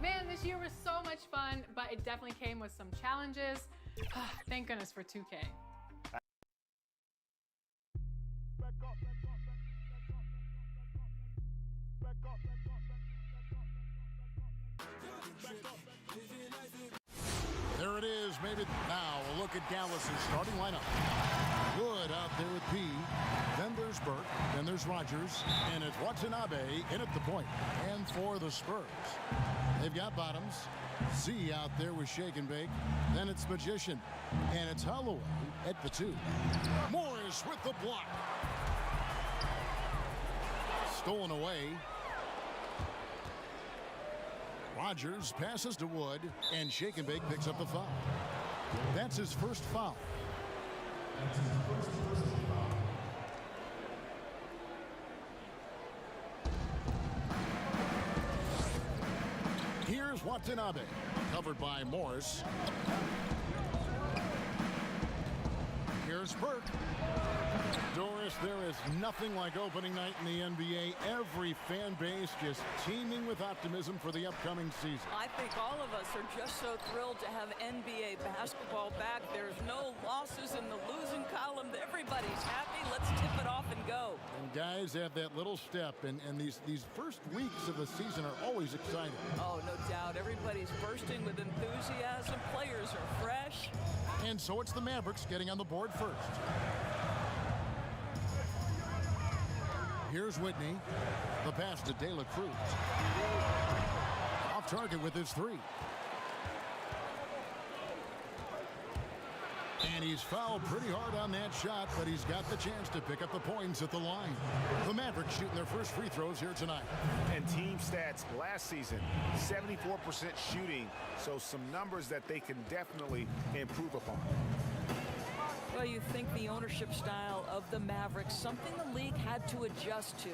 Man, this year was so much fun, but it definitely came with some challenges. Thank goodness for 2K. There it is, maybe now a look at Dallas' starting lineup. Wood out there with P. Then there's Burke. Then there's Rogers. And it's Watanabe in at the point. And for the Spurs, they've got Bottoms. Z out there with Shake and Bake. Then it's Magician. And it's Holloway at the 2. Morris with the block. Stolen away. Rogers passes to Wood, and Shake and Bake picks up the foul. That's his first foul. Here's Watanabe, covered by Morris. Here's Burke. Doris, there is nothing like opening night in the NBA. Every fan base just teeming with optimism for the upcoming season. I think all of us are just so thrilled to have NBA basketball back. There's no losses in the losing column. Everybody's happy. Let's tip it off and go. And guys have that little step, and these first weeks of the season are always exciting. Oh, no doubt. Everybody's bursting with enthusiasm. Players are fresh. And so it's the Mavericks getting on the board first. Here's Whitney. The pass to De La Cruz. Off target with his 3. And he's fouled pretty hard on that shot, but he's got the chance to pick up the points at the line. The Mavericks shooting their first free throws here tonight. And team stats last season, 74% shooting, so some numbers that they can definitely improve upon. Well, you think the ownership style of the Mavericks, something the league had to adjust to.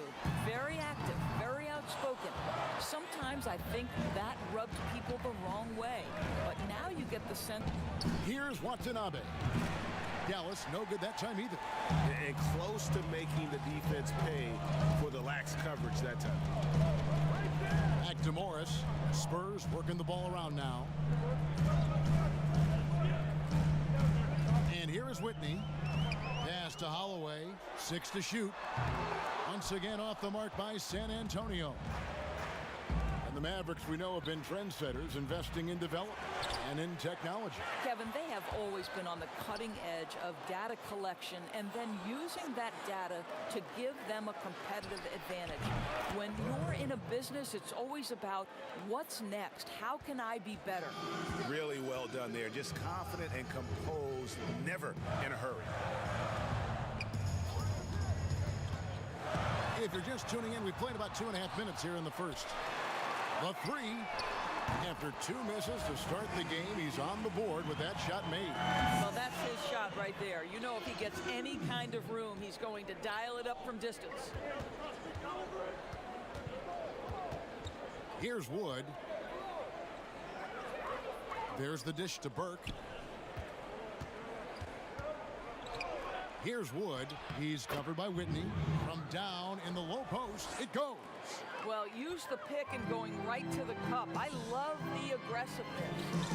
Very active, very outspoken. Sometimes I think that rubbed people the wrong way. But now you get the sense. Here's Watanabe. Dallas, no good that time either. And close to making the defense pay for the lax coverage that time. Back to Morris. Spurs working the ball around now. And here is Whitney. Pass to Holloway. 6 to shoot. Once again off the mark by San Antonio. And the Mavericks, we know, have been trendsetters, investing in development and in technology. Kevin, they have always been on the cutting edge of data collection and then using that data to give them a competitive advantage. When you're in a business, it's always about what's next. How can I be better? Really well done there. Just confident and composed, never in a hurry. If you're just tuning in, we've played about 2.5 minutes here in the first. The 3, after 2 misses to start the game, he's on the board with that shot made. Well, that's his shot right there. You know, if he gets any kind of room, he's going to dial it up from distance. Here's Wood. There's the dish to Burke. Here's Wood. He's covered by Whitney. From down in the low post, it goes. Well, use the pick and going right to the cup. I love the aggressiveness.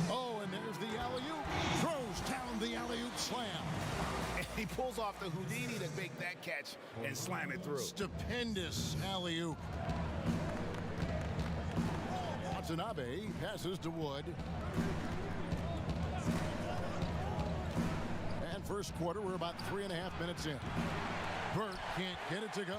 Oh, and there's the alley-oop. Throws down the alley-oop slam. And he pulls off the Houdini to make that catch and slam it through. Stupendous alley-oop. Watanabe passes to Wood. And first quarter, we're about 3.5 minutes in. Burke can't get it to go.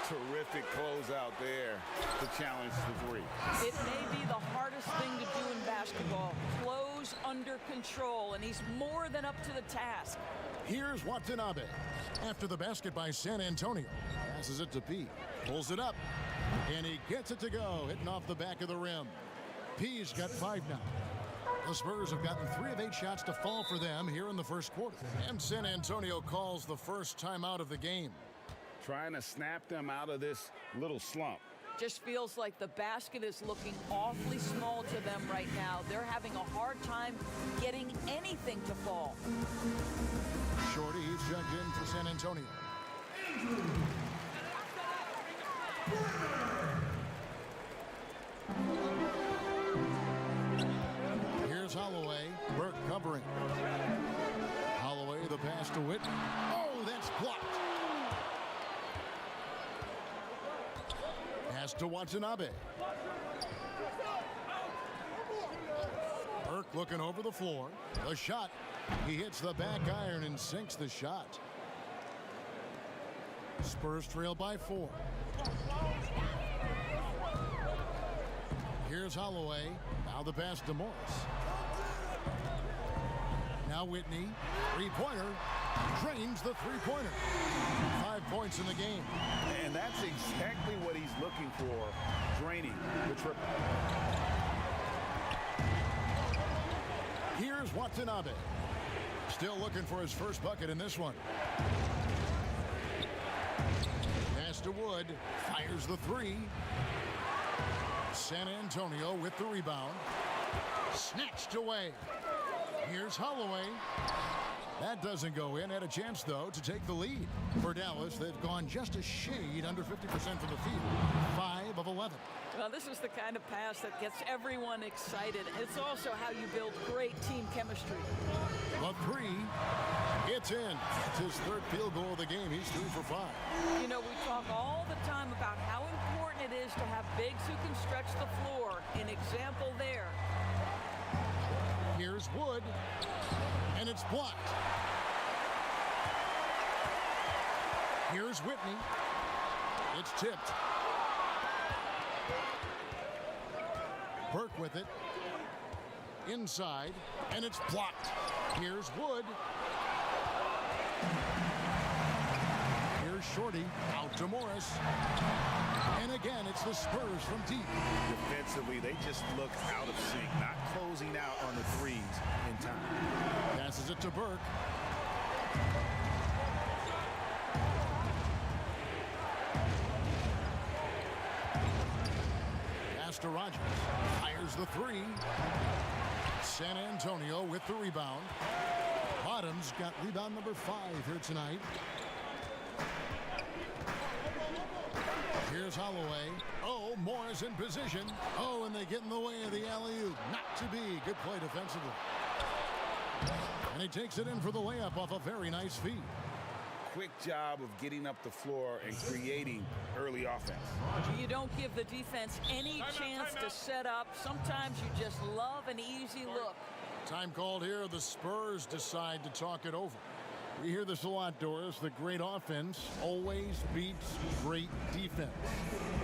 Terrific closeout there to challenge the 3. It may be the hardest thing to do in basketball. Close under control, and he's more than up to the task. Here's Watanabe. After the basket by San Antonio. Passes it to P. Pulls it up. And he gets it to go. Hitting off the back of the rim. P's got 5 now. The Spurs have gotten 3 of 8 shots to fall for them here in the first quarter. And San Antonio calls the first timeout of the game. Trying to snap them out of this little slump. Just feels like the basket is looking awfully small to them right now. They're having a hard time getting anything to fall. Shorty, he's checked in for San Antonio. pass to Whitney. Oh, that's blocked. Pass to Watanabe. Burke looking over the floor. The shot. He hits the back iron and sinks the shot. Spurs trail by 4. Here's Holloway. Now the pass to Morris. Now Whitney. Three-pointer. Drains the three-pointer. 5 points in the game. And that's exactly what he's looking for, draining the triple. Here's Watanabe. Still looking for his first bucket in this one. Pass to Wood. Fires the three. San Antonio with the rebound. Snatched away. Here's Holloway. That doesn't go in. Had a chance, though, to take the lead. For Dallas, they've gone just a shade under 50% from the field. 5 of 11. Well, this is the kind of pass that gets everyone excited. It's also how you build great team chemistry. The three. It's in. It's his third field goal of the game. He's 3 for 5. You know, we talk all the time about how important it is to have bigs who can stretch the floor. An example there. Here's Wood. And it's blocked. Here's Whitney. It's tipped. Burke with it. Inside. And it's blocked. Here's Wood. Here's Shorty. Out to Morris. And again, it's the Spurs from deep. Defensively, they just look out of sync, not closing out on the threes in time. Passes it to Burke. Pass to Rogers. Fires the three. San Antonio with the rebound. Bottoms got rebound number 5 here tonight. Here's Holloway. Oh, Morris in position. Oh, and they get in the way of the alley-oop. Not to be. Good play defensively. And he takes it in for the layup off a very nice feed. Quick job of getting up the floor and creating early offense. You don't give the defense any chance to set up. Sometimes you just love an easy look. Time called here. The Spurs decide to talk it over. We hear this a lot, Doris. The great offense always beats great defense.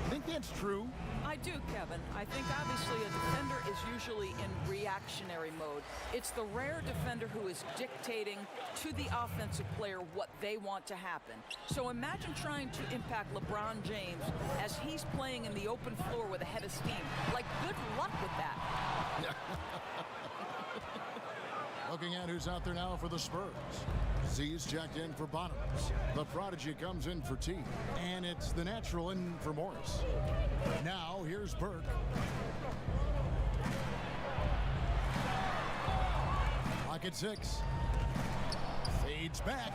Think that's true? I do, Kevin. I think obviously a defender is usually in reactionary mode. It's the rare defender who is dictating to the offensive player what they want to happen. So imagine trying to impact LeBron James as he's playing in the open floor with a head of steam. Like, good luck with that. Looking at who's out there now for the Spurs. Z's checked in for Bottoms. The prodigy comes in for T. And it's the natural in for Morris. Now here's Burke. Pocket 6. Fades back.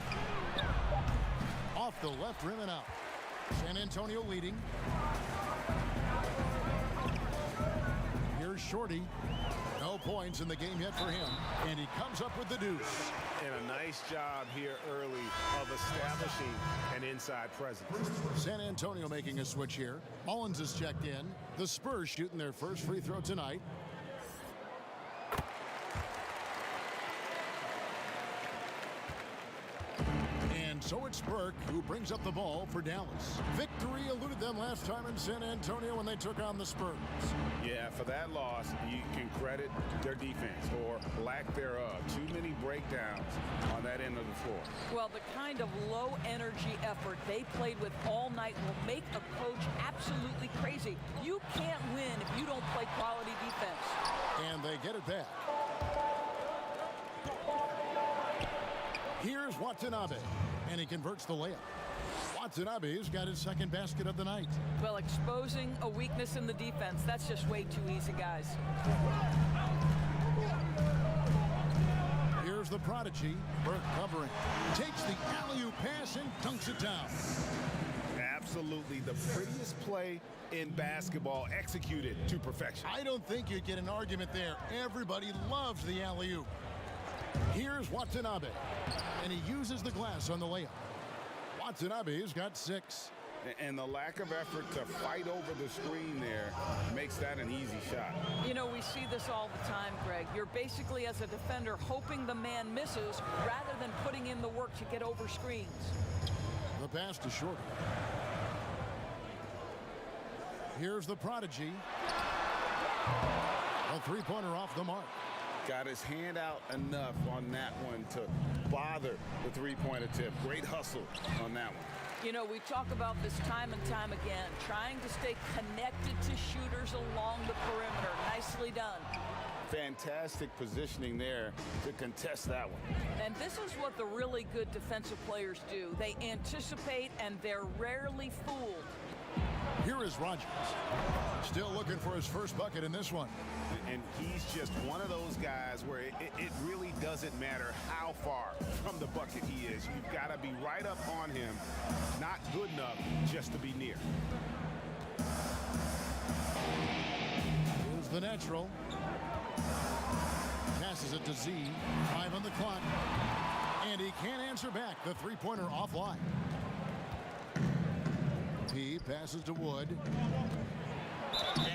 Off the left rim and out. San Antonio leading. Here's Shorty. No points in the game yet for him. And he comes up with the deuce. And a nice job here early of establishing an inside presence. San Antonio making a switch here. Mullins is checked in. The Spurs shooting their first free throw tonight. And so it's Burke who brings up the ball for Dallas. Victory eluded them last time in San Antonio when they took on the Spurs. Yeah, for that loss, you can credit their defense or lack thereof. Too many breakdowns on that end of the floor. Well, the kind of low-energy effort they played with all night will make a coach absolutely crazy. You can't win if you don't play quality defense. And they get it back. Here's Watanabe, and he converts the layup. Watanabe's got his second basket of the night. Well, exposing a weakness in the defense, that's just way too easy, guys. Here's the prodigy, Burke covering. Takes the alley-oop pass and dunks it down. Absolutely the prettiest play in basketball, executed to perfection. I don't think you'd get an argument there. Everybody loves the alley-oop. Here's Watanabe, and he uses the glass on the layup. Watanabe's got 6. And the lack of effort to fight over the screen there makes that an easy shot. You know, we see this all the time, Greg. You're basically, as a defender, hoping the man misses rather than putting in the work to get over screens. The pass to Shorty. Here's the prodigy. A three-pointer off the mark. Got his hand out enough on that one to bother the three-point attempt. Great hustle on that one. You know, we talk about this time and time again, trying to stay connected to shooters along the perimeter. Nicely done. Fantastic positioning there to contest that one. And this is what the really good defensive players do. They anticipate, and they're rarely fooled. Here is Rogers. Still looking for his first bucket in this one. And he's just one of those guys where it really doesn't matter how far from the bucket he is. You've got to be right up on him, not good enough just to be near. Here's the natural. Passes it to Z. 5 on the clock. And he can't answer back. The three-pointer offline. P passes to Wood.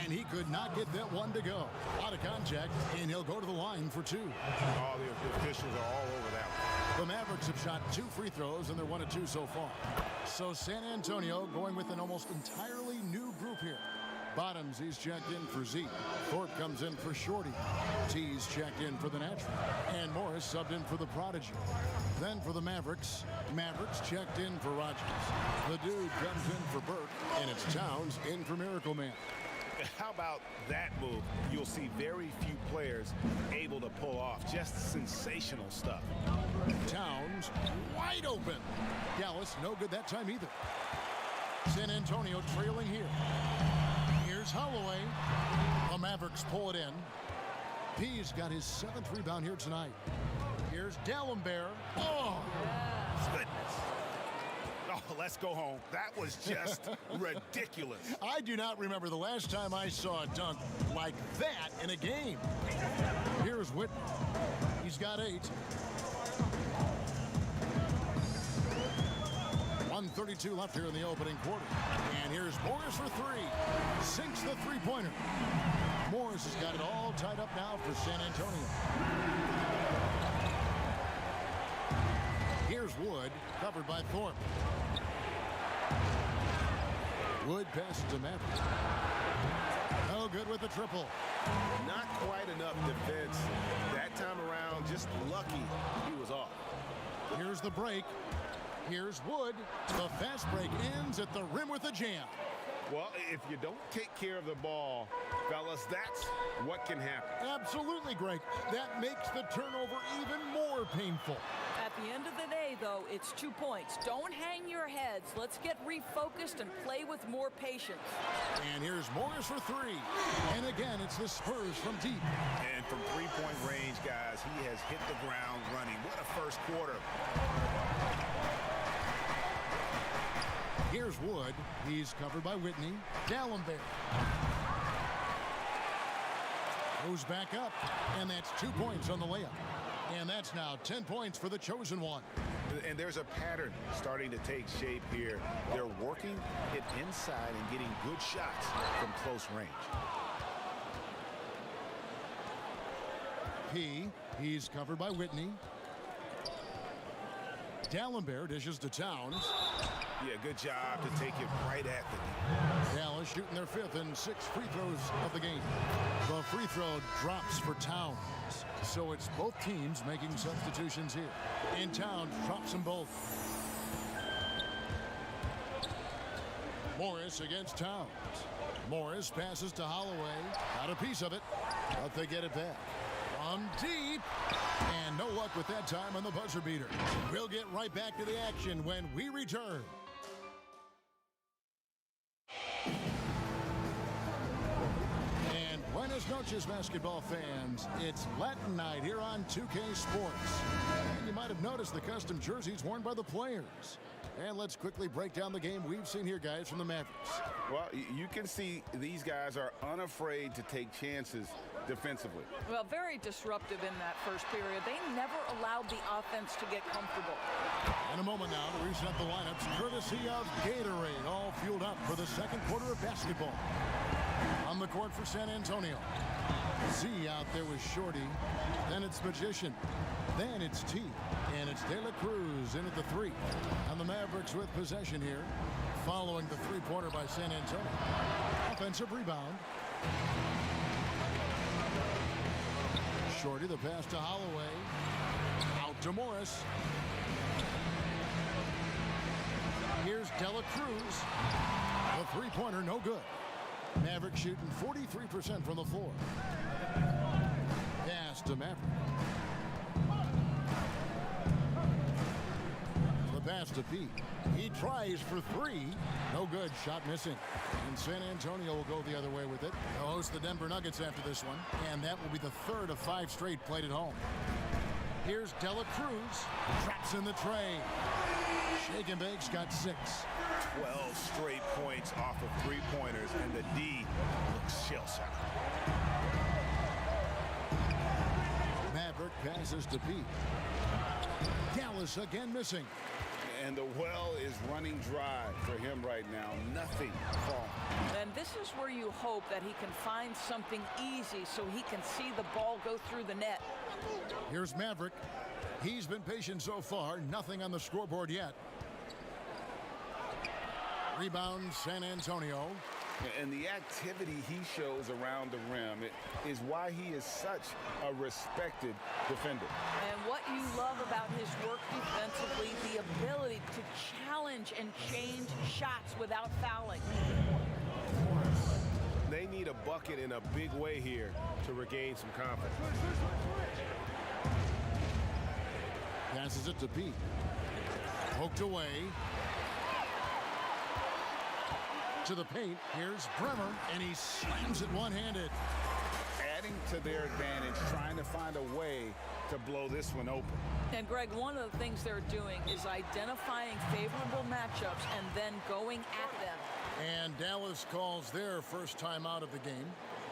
And he could not get that one to go. Out of contact, and he'll go to the line for 2. All the officials are all over that one. The Mavericks have shot 2 free throws, and they're 1 of 2 so far. So San Antonio going with an almost entirely new group here. Bottoms, he's checked in for Z. Thorpe comes in for Shorty. T's checked in for the natural. And Morris subbed in for the prodigy. Then for the Mavericks checked in for Rogers. The dude comes in for Burke, and it's Towns in for Miracle Man. How about that move? You'll see very few players able to pull off just sensational stuff. Towns wide open. Dallas no good that time either. San Antonio trailing here. Here's Holloway. The Mavericks pull it in. P's got his 7th rebound here tonight. Here's D'Alembert. Oh! Goodness. Oh, let's go home. That was just ridiculous. I do not remember the last time I saw a dunk like that in a game. Here's Whitney. He's got 8. 1:32 left here in the opening quarter. And here's Morris for 3. Sinks the three-pointer. Morris has got it all tied up now for San Antonio. Here's Wood, covered by Thorpe. Wood passes to Maverick. No good with the triple. Not quite enough defense that time around. Just lucky he was off. Here's the break. Here's Wood. The fast break ends at the rim with a jam. Well, if you don't take care of the ball, fellas, that's what can happen. Absolutely, Greg. That makes the turnover even more painful. At the end of the day, though, it's 2 points. Don't hang your heads. Let's get refocused and play with more patience. And here's Morris for 3. And again, it's the Spurs from deep. And from three-point range, guys, he has hit the ground running. What a first quarter. Here's Wood. He's covered by Whitney. D'Alembert goes back up, and that's 2 points on the layup. And that's now 10 points for the chosen one. And there's a pattern starting to take shape here. They're working it inside and getting good shots from close range. He's covered by Whitney. D'Alembert dishes to Towns. Yeah, good job to take it right at the Dallas shooting their 5th and 6th free throws of the game. The free throw drops for Towns. So it's both teams making substitutions here. And Towns drops them both. Morris against Towns. Morris passes to Holloway. Got a piece of it, but they get it back. From deep. And no luck with that time on the buzzer beater. We'll get right back to the action when we return. And buenas noches, basketball fans. It's Latin night here on 2K Sports. And you might have noticed the custom jerseys worn by the players. And let's quickly break down the game we've seen here, guys, from the Mavericks. Well, you can see these guys are unafraid to take chances defensively. Well, very disruptive in that first period. They never allowed the offense to get comfortable. In a moment now to reset the lineups, courtesy of Gatorade, all fueled up for the second quarter of basketball. On the court for San Antonio. Z out there with Shorty. Then it's Magician. Then it's T. And it's De La Cruz in at the 3. And the Mavericks with possession here, following the three-pointer by San Antonio. Offensive rebound. Shorty, the pass to Holloway. Out to Morris. Here's De La Cruz. The three-pointer, no good. Maverick shooting 43% from the floor. Pass to Maverick. The pass to Pete. He tries for 3. No good. Shot missing. And San Antonio will go the other way with it. They'll host the Denver Nuggets after this one. And that will be the third of 5 straight played at home. Here's De La Cruz. Traps in the tray. Shake and Bake's got 6. 12 straight points off of three-pointers, and the D looks shell-shocked. Maverick passes to Pete. Dallas again missing. And the well is running dry for him right now. Nothing falling. And this is where you hope that he can find something easy so he can see the ball go through the net. Here's Maverick. He's been patient so far. Nothing on the scoreboard yet. Rebound, San Antonio. And the activity he shows around the rim is why he is such a respected defender. And what you love about his work defensively, the ability to challenge and change shots without fouling. They need a bucket in a big way here to regain some confidence. Passes it to Pete. Poked away. To the paint. Here's Bremer, and he slams it one-handed. Adding to their advantage, trying to find a way to blow this one open. And Greg, one of the things they're doing is identifying favorable matchups and then going at them. And Dallas calls their first time out of the game.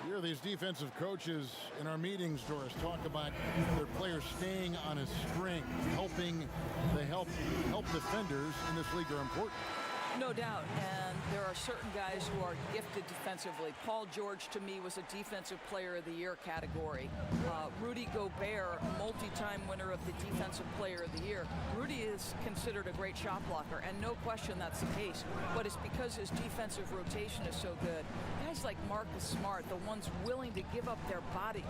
You hear these defensive coaches in our meetings, Doris, talk about their players staying on a string, helping the help defenders in this league are important. No doubt, and there are certain guys who are gifted defensively. Paul George, to me, was a Defensive Player of the Year category. Rudy Gobert, multi-time winner of the Defensive Player of the Year. Rudy is considered a great shot blocker, and no question that's the case, but it's because his defensive rotation is so good. Guys like Marcus Smart, the ones willing to give up their body,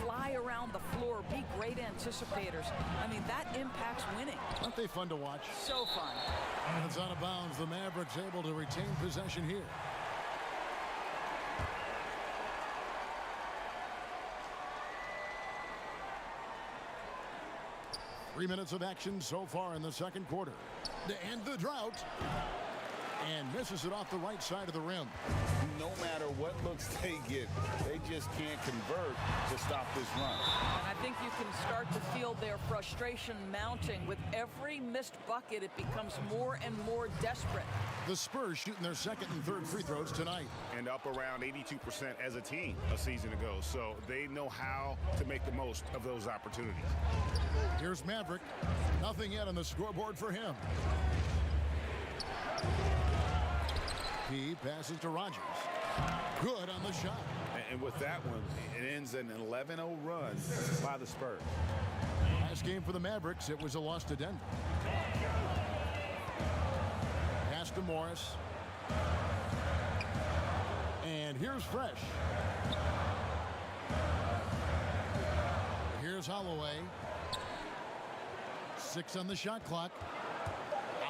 fly around the floor, be great anticipators. I mean, that impacts winning. Aren't they fun to watch? So fun. And it's out of bounds. The Mavericks able to retain possession here. Three minutes of action so far in the second quarter. To end the drought. And misses it off the right side of the rim. No matter what looks they get, they just can't convert to stop this run. And I think you can start to feel their frustration mounting. With every missed bucket, it becomes more and more desperate. The Spurs shooting their second and third free throws tonight. And up around 82% as a team a season ago. So they know how to make the most of those opportunities. Here's Maverick. Nothing yet on the scoreboard for him. He passes to Rogers. Good on the shot. And with that one, it ends an 11-0 run by the Spurs. Last game for the Mavericks, it was a loss to Denver. Pass to Morris. And here's Fresh. Here's Holloway. 6 on the shot clock.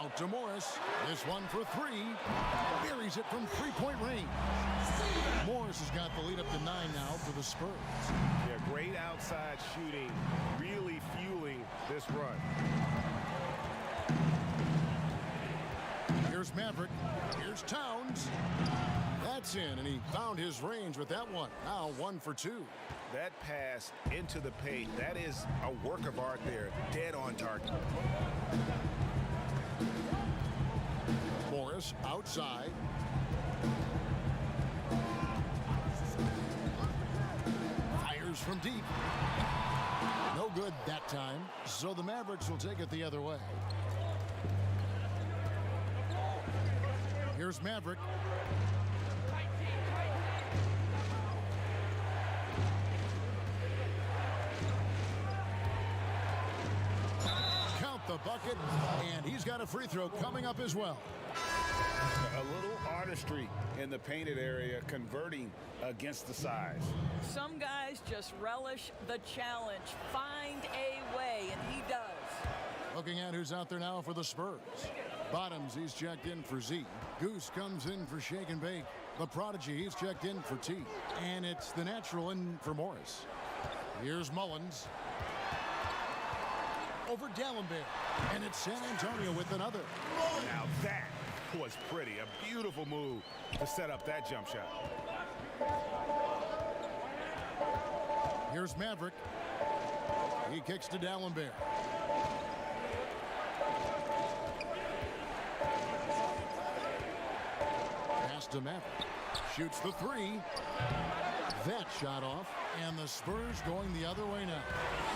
Out to Morris. This one for 3. Buries it from three-point range. Morris has got the lead up to 9 now for the Spurs. Yeah, great outside shooting, really fueling this run. Here's Maverick. Here's Towns. That's in, and he found his range with that one. Now 1 for 2. That pass into the paint, that is a work of art there. Dead on target. Morris outside. Fires from deep. No good that time. So the Mavericks will take it the other way. Here's Maverick. Count the bucket, and he's got a free throw coming up as well. A little artistry in the painted area, converting against the size. Some guys just relish the challenge. Find a way, and he does. Looking at who's out there now for the Spurs. Bottoms, he's checked in for Z. Goose comes in for Shake and Bake. The Prodigy, he's checked in for T. And it's the natural in for Morris. Here's Mullins. Over D'Alembert. And it's San Antonio with another. Now that was pretty. A beautiful move to set up that jump shot. Here's Maverick. He kicks to D'Alembert. Pass to Maverick. Shoots the three. That shot off. And the Spurs going the other way now.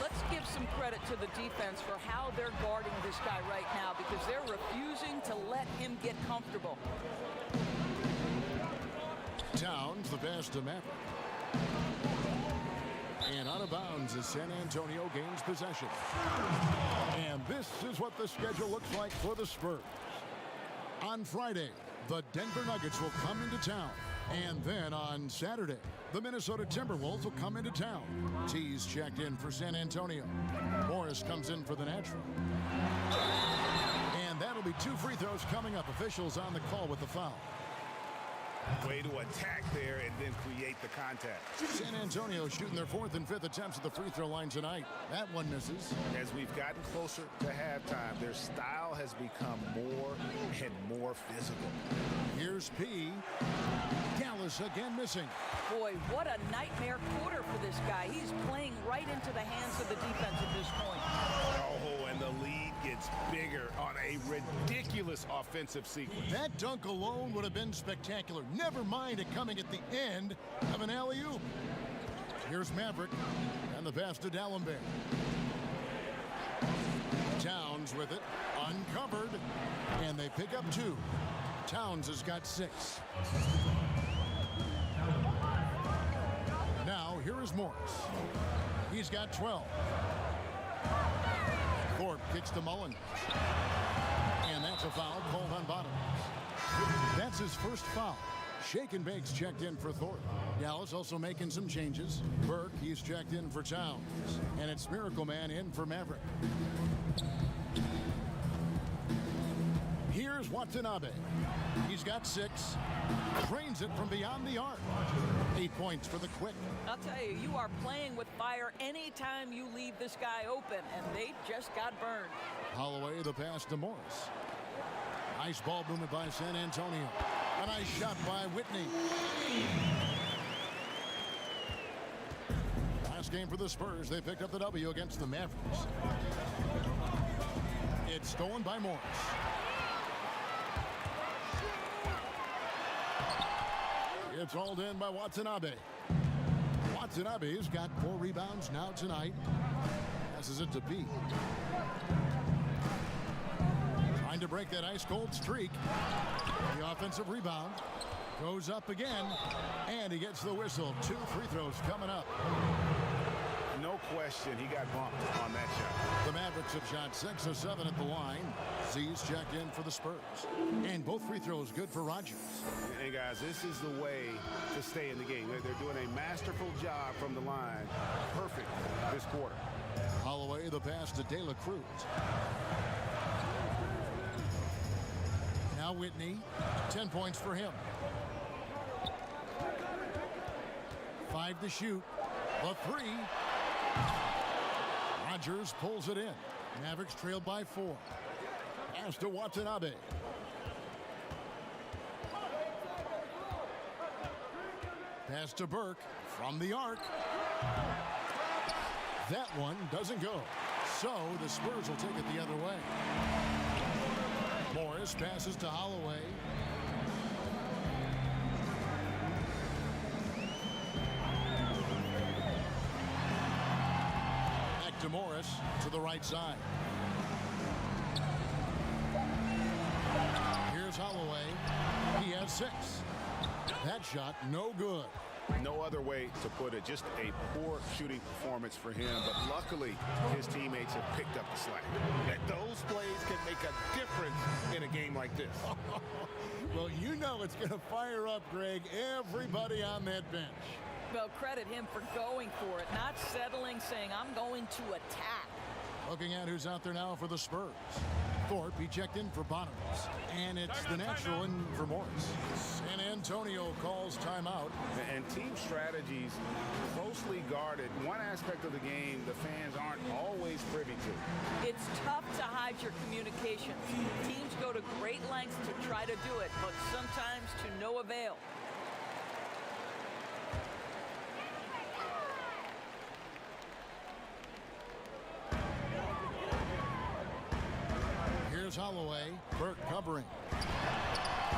Let's give some credit to the defense for how they're guarding this guy right now, because they're refusing to let him get comfortable. Towns, the pass to Maverick. And out of bounds as San Antonio gains possession. And this is what the schedule looks like for the Spurs. On Friday, the Denver Nuggets will come into town. And then on Saturday, the Minnesota Timberwolves will come into town. T's checked in for San Antonio. Morris comes in for the Natural. And that'll be 2 free throws coming up. Officials on the call with the foul. Way to attack there and then create the contact. San Antonio shooting their 4th and 5th attempts at the free throw line tonight. That one misses. As we've gotten closer to halftime, their style has become more and more physical. Here's P. Dallas again missing. Boy, what a nightmare quarter for this guy. He's playing right into the hands of the defense at this point. Oh, and the lead gets bigger on a ridiculous offensive sequence. That dunk alone would have been spectacular. Never mind it coming at the end of an alley-oop. Here's Maverick and the pass to D'Alembert. Towns with it, uncovered, and they pick up 2. Towns has got 6. Now, here is Morris. He's got 12. Thorpe kicks to Mullins. And that's a foul called on Bottoms. That's his first foul. Shake and Bake's checked in for Thorpe. Dallas also making some changes. Burke, he's checked in for Towns. And it's Miracle Man in for Maverick. Here's Watanabe. He's got 6. Drains it from beyond the arc. 8 points for the Quick. I'll tell you, you are playing with fire anytime you leave this guy open, and they just got burned. Holloway, the pass to Morris. Nice ball movement by San Antonio. A nice shot by Whitney. Last game for the Spurs, they picked up the W against the Mavericks. It's stolen by Morris. It's hauled in by Watanabe. Watanabe's got 4 rebounds now tonight. Passes it to B. Trying to break that ice-cold streak. The offensive rebound goes up again, and he gets the whistle. 2 free throws coming up. No question, he got bumped on that shot. The Mavericks have shot 6 of 7 at the line. Z's checked in for the Spurs. And both free throws good for Rogers. Hey, guys, this is the way to stay in the game. They're doing a masterful job from the line. Perfect this quarter. Holloway, the pass to De La Cruz. Now Whitney, 10 points for him. 5 to shoot. The 3. Rogers pulls it in. Mavericks trailed by 4. Pass to Watanabe. Pass to Burke from the arc. That one doesn't go. So the Spurs will take it the other way. Morris passes to Holloway. Back to Morris to the right side. Here's Holloway. He has 6. That shot no good. No other way to put it. Just a poor shooting performance for him. But luckily, his teammates have picked up the slack. Those plays can make a difference in a game like this. Well, you know it's going to fire up, Greg, everybody on that bench. Well, credit him for going for it, not settling, saying, I'm going to attack. Looking at who's out there now for the Spurs. Thorpe, he checked in for Bottoms. And it's the natural in for Morris. San Antonio calls timeout. And team strategies closely guarded. One aspect of the game the fans aren't always privy to. It's tough to hide your communications. Teams go to great lengths to try to do it, but sometimes to no avail. Here's Holloway. Burke covering.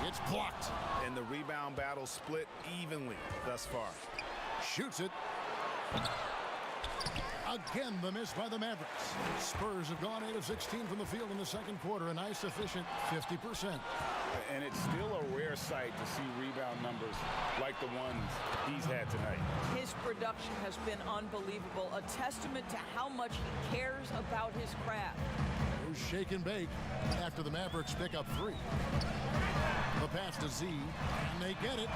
It's blocked. And the rebound battle split evenly thus far. Shoots it. Again, the miss by the Mavericks. Spurs have gone 8 of 16 from the field in the second quarter. A nice, efficient 50%. And it's still a rare sight to see rebound numbers like the ones he's had tonight. His production has been unbelievable, a testament to how much he cares about his craft. Here's shake and bake after the Mavericks pick up 3. The pass to Z, and they get it.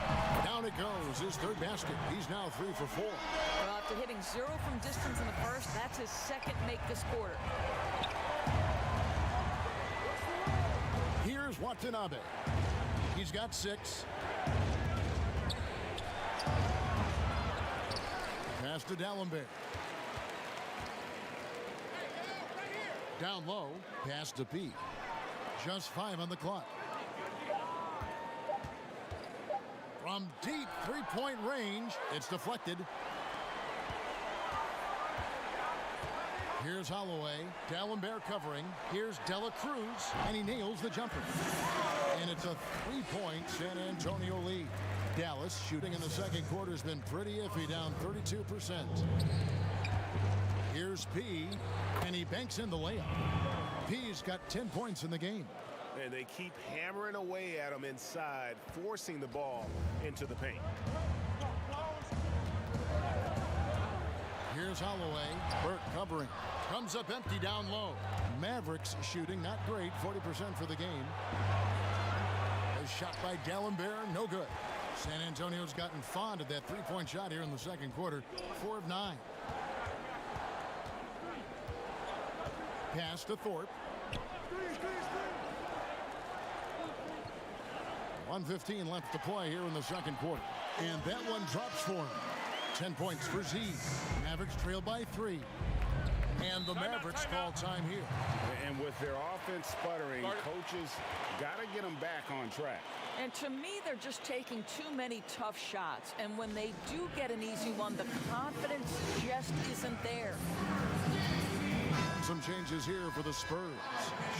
Down it goes, his 3rd basket. He's now 3 for 4. Well, after hitting 0 from distance in the first, that's his 2nd make this quarter. Here's Watanabe. He's got 6. Pass to D'Alembert. Down low, pass to P. Just 5 on the clock. From deep 3-point range, it's deflected. Here's Holloway. D'Alembert covering. Here's Dela Cruz, and he nails the jumper. And it's a 3-point San Antonio lead. Dallas shooting in the second quarter has been pretty iffy, down 32%. Here's P, and he banks in the layup. P's got 10 points in the game. And they keep hammering away at him inside, forcing the ball into the paint. Here's Holloway. Burke covering. Comes up empty down low. Mavericks shooting not great, 40% for the game. A shot by D'Alembert, no good. San Antonio's gotten fond of that 3-point shot here in the second quarter. 4 of 9. Pass to Thorpe. 1:15 left to play here in the second quarter. And that one drops for him. 10 points for Z. Mavericks trail by 3. And the Mavericks call time here. And with their offense sputtering, coaches got to get them back on track. And to me, they're just taking too many tough shots. And when they do get an easy one, the confidence just isn't there. Some changes here for the Spurs.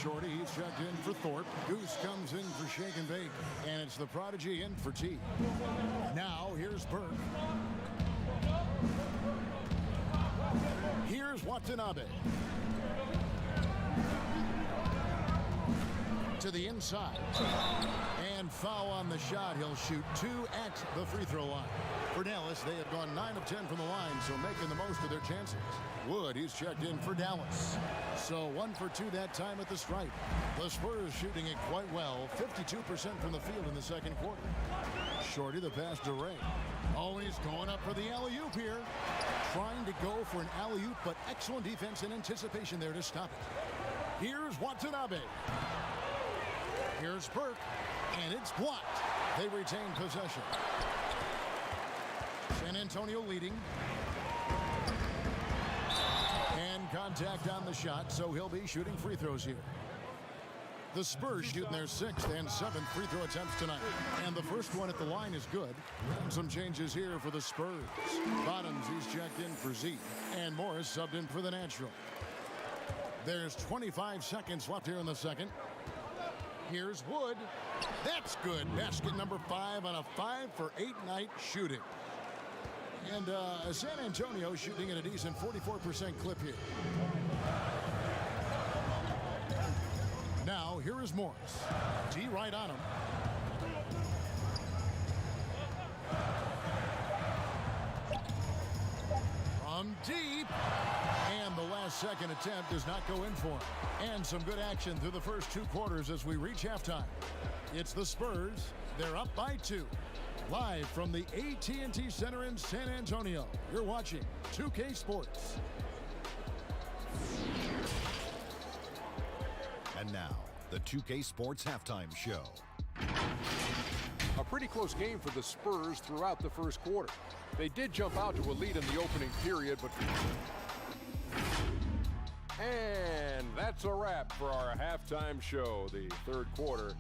Shorty, he's checked in for Thorpe. Goose comes in for shake and bake. And it's the prodigy in for T. Now, here's Burke. Here's Watanabe. To the inside. And foul on the shot. He'll shoot 2 at the free throw line. For Dallas, they have gone 9 of 10 from the line, so making the most of their chances. Wood, he's checked in for Dallas. So 1 for 2 that time at the stripe. The Spurs shooting it quite well. 52% from the field in the second quarter. Shorty, the pass to Ray. Oh, he's going up for the alley-oop here. Trying to go for an alley-oop, but excellent defense and anticipation there to stop it. Here's Watanabe. Here's Burke, and it's blocked. They retain possession. San Antonio leading. And contact on the shot, so he'll be shooting free throws here. The Spurs shooting their 6th and 7th free throw attempts tonight. And the first one at the line is good. And some changes here for the Spurs. Bottoms, he's checked in for Z. And Morris subbed in for the natural. There's 25 seconds left here in the second. Here's Wood. That's good. Basket number 5 on a 5-for-8 night shooting. And San Antonio shooting at a decent 44% clip here. Now, here is Morris. D right on him. From deep. And the last second attempt does not go in for him. And some good action through the first 2 quarters as we reach halftime. It's the Spurs. They're up by 2. Live from the AT&T Center in San Antonio, you're watching 2K Sports. And now, the 2K Sports Halftime Show. A pretty close game for the Spurs throughout the first quarter. They did jump out to a lead in the opening period, but... And that's a wrap for our halftime show, the third quarter.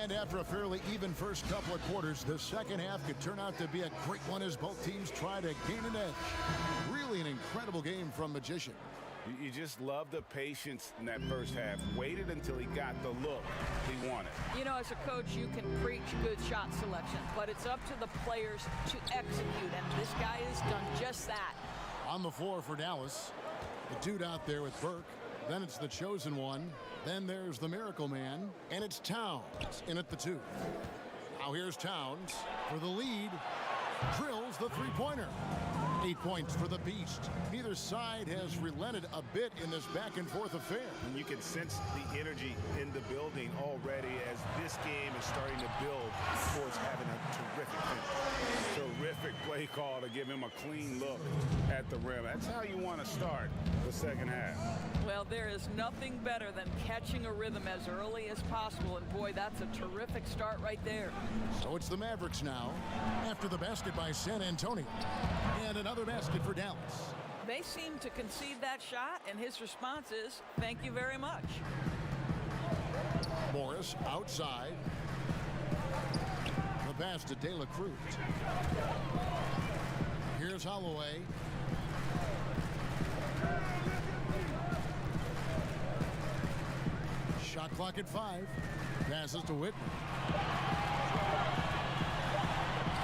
And after a fairly even first couple of quarters, the second half could turn out to be a great one as both teams try to gain an edge. Really an incredible game from Magician. You just love the patience in that first half. Waited until he got the look he wanted. You know, as a coach, you can preach good shot selection, but it's up to the players to execute, and this guy has done just that. On the floor for Dallas, the dude out there with Burke. Then it's the chosen one. Then there's the miracle man, and it's Towns in at the 2. Now here's Towns for the lead. Drills the three-pointer. 8 points for the Beast. Neither side has relented a bit in this back-and-forth affair. And you can sense the energy in the building already as this game is starting to build towards having a terrific finish. Terrific play call to give him a clean look at the rim. That's how you want to start the second half. Well, there is nothing better than catching a rhythm as early as possible, and boy, that's a terrific start right there. So it's the Mavericks now, after the basket by San Antonio. And another basket for Dallas. They seem to concede that shot, and his response is, thank you very much. Morris outside. The pass to De La Cruz. Here's Holloway. Shot clock at 5. Passes to Whitman.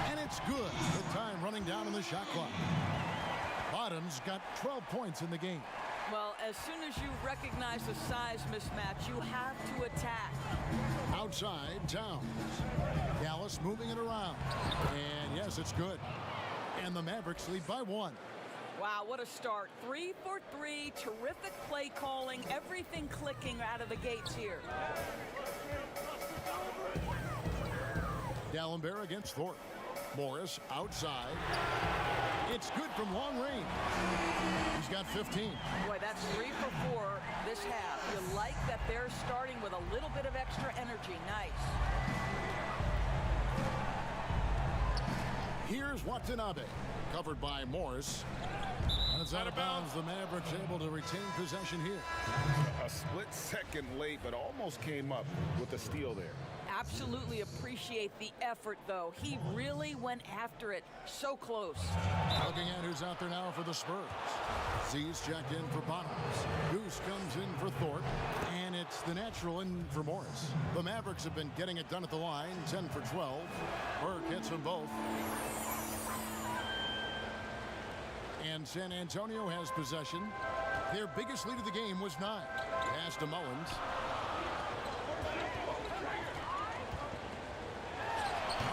And it's good. The time running down on the shot clock. Bottoms got 12 points in the game. Well, as soon as you recognize the size mismatch, you have to attack. Outside, Towns. Dallas moving it around. And yes, it's good. And the Mavericks lead by 1. Wow, what a start. 3 for 3, terrific play calling, everything clicking out of the gates here. Dallenberg against Thorpe. Morris outside. It's good from long range. He's got 15. Boy, that's 3 for 4 this half. You like that they're starting with a little bit of extra energy. Nice. Here's Watanabe, covered by Morris. And it's out of bounds. The Mavericks able to retain possession here. A split second late, but almost came up with a steal there. Absolutely appreciate the effort, though. He really went after it. So close. Looking at who's out there now for the Spurs. Z's checked in for Bottoms. Goose comes in for Thorpe. And it's the natural in for Morris. The Mavericks have been getting it done at the line. 10 for 12. Burke hits them both. And San Antonio has possession. Their biggest lead of the game was 9. Pass to Mullins.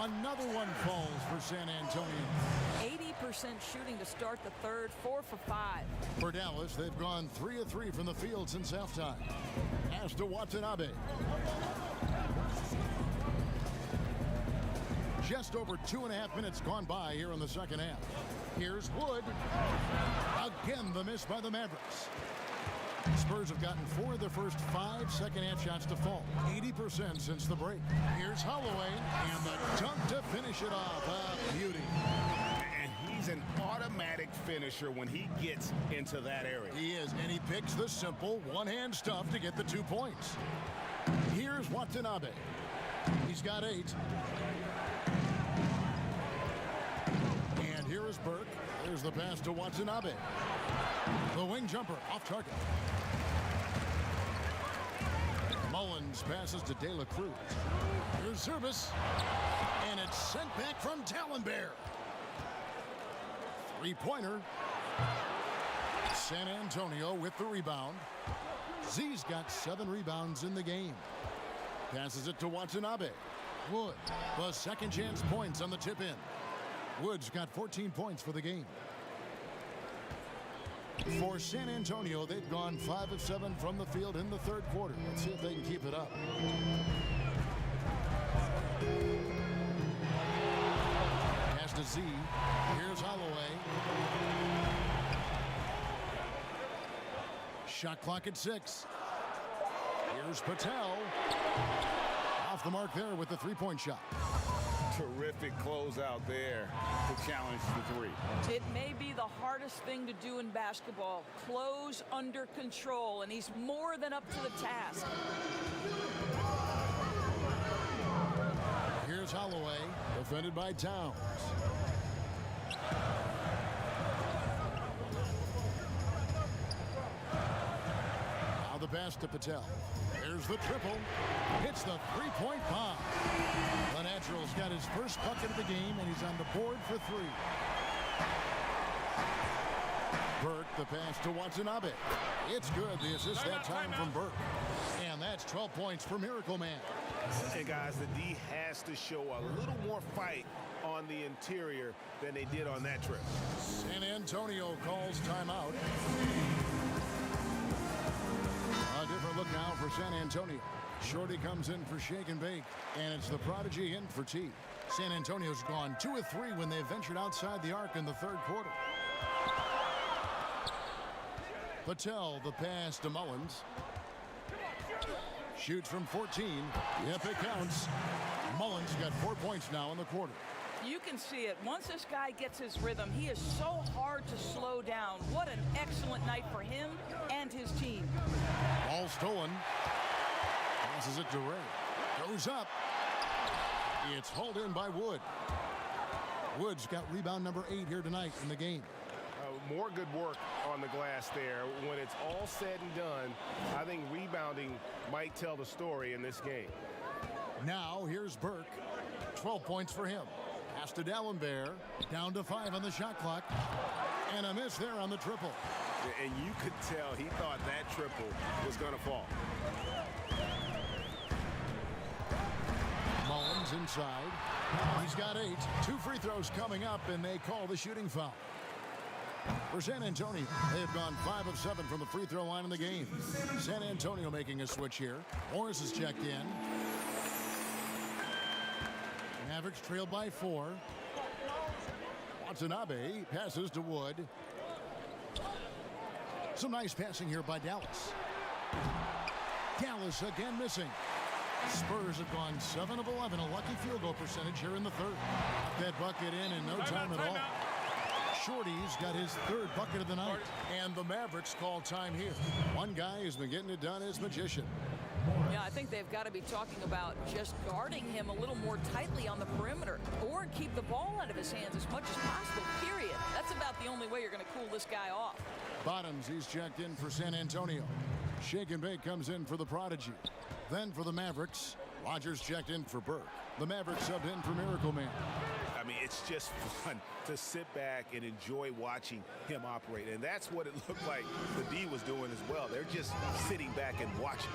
Another one falls for San Antonio. 80% shooting to start the third, 4 for 5. For Dallas, they've gone 3 of 3 from the field since halftime. Pass to Watanabe. Just over 2.5 minutes gone by here in the second half. Here's Wood. Again, the miss by the Mavericks. Spurs have gotten 4 of their first 5 second-half shots to fall. 80% since the break. Here's Holloway, and the dunk to finish it off. A beauty. And he's an automatic finisher when he gets into that area. He is, and he picks the simple one-hand stuff to get the 2 points. Here's Watanabe. He's got 8. And here is Burke. Here's the pass to Watanabe. The wing jumper off target. Mullins passes to De La Cruz. Here's service. And it's sent back from Talonbear. Three-pointer. San Antonio with the rebound. Z's got 7 rebounds in the game. Passes it to Watanabe. Wood, the second chance points on the tip in. Wood's got 14 points for the game. For San Antonio, they've gone 5 of 7 from the field in the third quarter. Let's see if they can keep it up. Pass to Z. Here's Holloway. Shot clock at 6. Here's Patel. Off the mark there with the three-point shot. Terrific closeout there to challenge the three. It may be the hardest thing to do in basketball. Close under control, and he's more than up to the task. Here's Holloway, defended by Towns. Now the pass to Patel. There's the triple. Hits the three-point bomb. The Natural's got his first bucket of the game, and he's on the board for 3. Burke, the pass to Watanabe. It's good. The assist that time from Burke. And that's 12 points for Miracle Man. Hey, guys, the D has to show a little more fight on the interior than they did on that trip. San Antonio calls timeout. A different look now for San Antonio. Shorty comes in for shake and bake, and it's the prodigy in for tea. San Antonio's gone 2 of 3 when they ventured outside the arc in the third quarter. Patel, the pass to Mullins. Shoots from 14. Yep, it counts. Mullins got 4 points now in the quarter. You can see it. Once this guy gets his rhythm, he is so hard to slow down. What an excellent night for him and his team. Ball stolen. Passes it to Ray. Goes up. It's hauled in by Wood. Wood's got rebound number 8 here tonight in the game. More good work on the glass there. When it's all said and done, I think rebounding might tell the story in this game. Now here's Burke. 12 points for him. Pass to Dallenberg. Down to 5 on the shot clock. And a miss there on the triple. And you could tell he thought that triple was going to fall. Mullins inside. He's got 8. 2 free throws coming up, and they call the shooting foul. For San Antonio, they have gone 5 of 7 from the free throw line in the game. San Antonio making a switch here. Morris is checked in. Mavericks trail by 4. Watanabe passes to Wood. Some nice passing here by Dallas. Dallas again missing. Spurs have gone 7 of 11, a lucky field goal percentage here in the third. That bucket in no time at all. Shorty's got his 3rd bucket of the night, and the Mavericks call time here. One guy has been getting it done as magician. Yeah, I think they've got to be talking about just guarding him a little more tightly on the perimeter or keep the ball out of his hands as much as possible, period. That's about the only way you're going to cool this guy off. Bottoms, he's checked in for San Antonio. Shake and Bake comes in for the Prodigy. Then for the Mavericks, Rogers checked in for Burke. The Mavericks subbed in for Miracle Man. I mean, it's just fun to sit back and enjoy watching him operate. And that's what it looked like the D was doing as well. They're just sitting back and watching.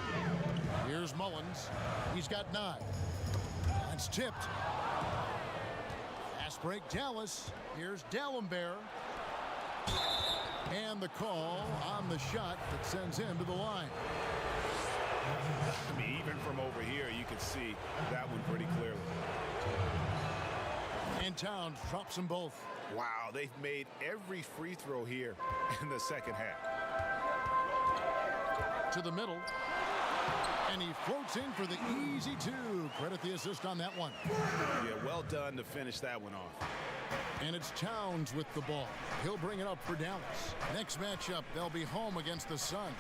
Here's Mullins. He's got 9. That's tipped. Fast break, Dallas. Here's Dallenberg. And the call on the shot that sends him to the line. I mean, even from over here, you can see that one pretty clearly. And Towns drops them both. Wow, they've made every free throw here in the second half. To the middle. And he floats in for the easy 2. Credit the assist on that one. Yeah, well done to finish that one off. And it's Towns with the ball. He'll bring it up for Dallas. Next matchup, they'll be home against the Suns.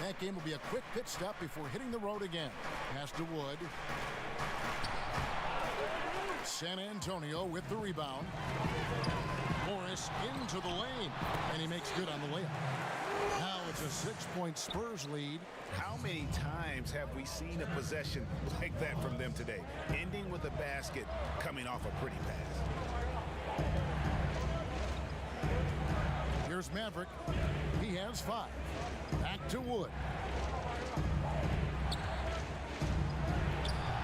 That game will be a quick pit stop before hitting the road again. Pass to Wood. San Antonio with the rebound. Morris into the lane, and he makes good on the layup. Now it's a 6-point Spurs lead. How many times have we seen a possession like that from them today? Ending with a basket, coming off a pretty pass. Here's Maverick. He has 5. Back to Wood.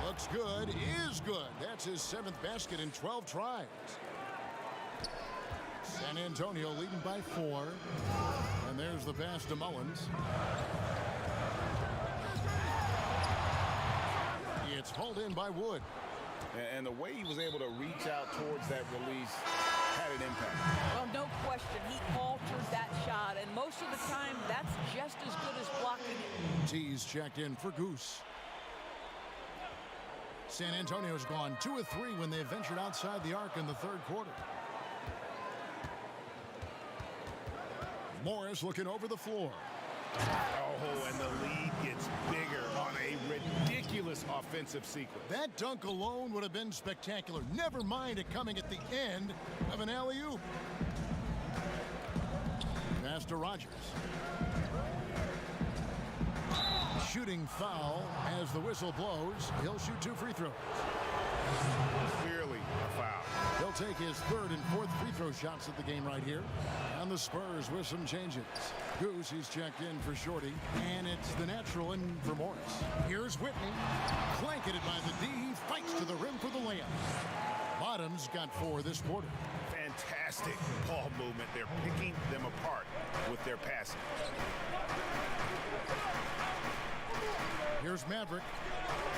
Looks good, is good. That's his 7th basket in 12 tries. San Antonio leading by 4. And there's the pass to Mullins. It's hauled in by Wood. And the way he was able to reach out towards that release had an impact. Well, no question, he altered that shot, and most of the time, that's just as good as blocking it. T's checked in for Goose. San Antonio's gone 2 of 3 when they ventured outside the arc in the 3rd quarter. Morris looking over the floor. Oh, and the lead gets bigger on a ridiculous offensive sequence. That dunk alone would have been spectacular. Never mind it coming at the end of an alley-oop. Pass to Rogers. Shooting foul as the whistle blows. He'll shoot 2 free throws. Clearly a foul. He'll take his 3rd and 4th free throw shots at the game right here. And the Spurs with some changes. Goose, he's checked in for Shorty. And it's the natural in for Morris. Here's Whitney. Blanketed by the D. He fights to the rim for the layup. Bottoms got 4 this quarter. Fantastic ball movement. They're picking them apart with their passing. Here's Maverick.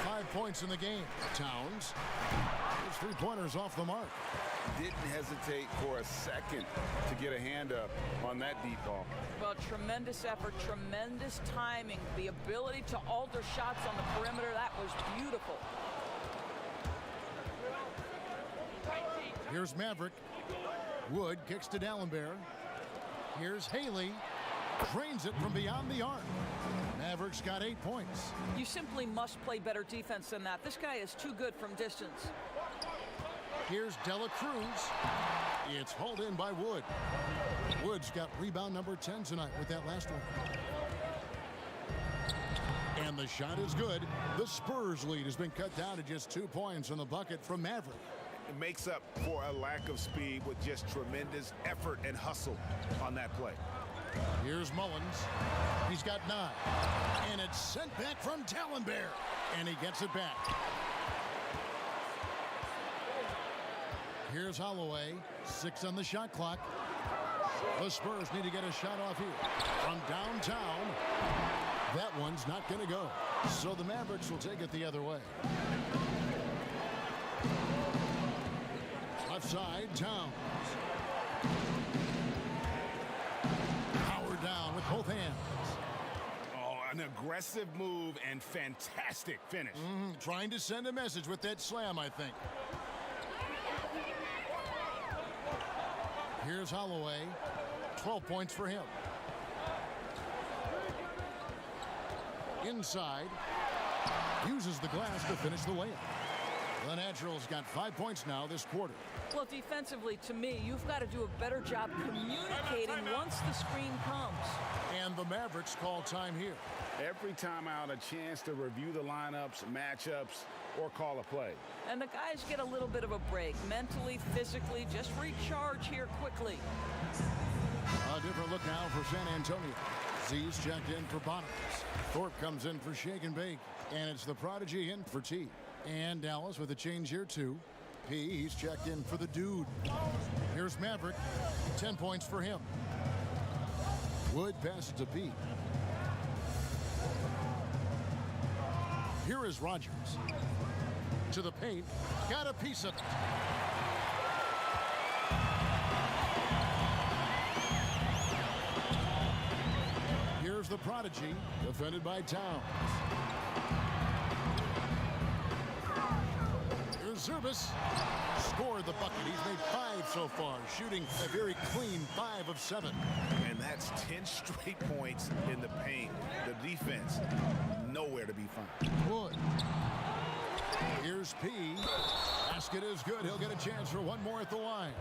5 points in the game. Towns. His 3-pointers off the mark. Didn't hesitate for a second to get a hand up on that deep ball. Well, tremendous effort, tremendous timing. The ability to alter shots on the perimeter, that was beautiful. Here's Maverick. Wood kicks to Dallenberg. Here's Haley. Drains it from beyond the arc. Maverick's got 8 points. You simply must play better defense than that. This guy is too good from distance. Here's Dela Cruz. It's hauled in by Wood. Wood's got rebound number 10 tonight with that last one. And the shot is good. The Spurs lead has been cut down to just 2 points on the bucket from Maverick. It makes up for a lack of speed with just tremendous effort and hustle on that play. Here's Mullins. He's got 9. And it's sent back from Dallenberg. And he gets it back. Here's Holloway. 6 on the shot clock. The Spurs need to get a shot off here. From downtown. That one's not going to go. So the Mavericks will take it the other way. Left side, Towns. Power down with both hands. Oh, an aggressive move and fantastic finish. Trying to send a message with that slam, I think. Here's Holloway. 12 points for him. Inside. Uses the glass to finish the layup. The Naturals got 5 points now this quarter. Well, defensively, to me, you've got to do a better job communicating once the screen comes. And the Mavericks call time here. Every time out, a chance to review the lineups, matchups, or call a play. And the guys get a little bit of a break, mentally, physically, just recharge here quickly. A different look now for San Antonio. Z's checked in for Bottoms. Thorpe comes in for Shake and Bake. And it's the Prodigy in for T. And Dallas with a change here too. P, he's checked in for the Dude. Here's Maverick. 10 points for him. Wood passes to P. Here is Rogers. To the paint. Got a piece of it. Here's the Prodigy. Defended by Towns. Zurbis scored the bucket. He's made 5 so far, shooting a very clean 5 of 7. And that's 10 straight points in the paint. The defense, nowhere to be found. Wood. Here's P. Basket is good. He'll get a chance for one more at the line.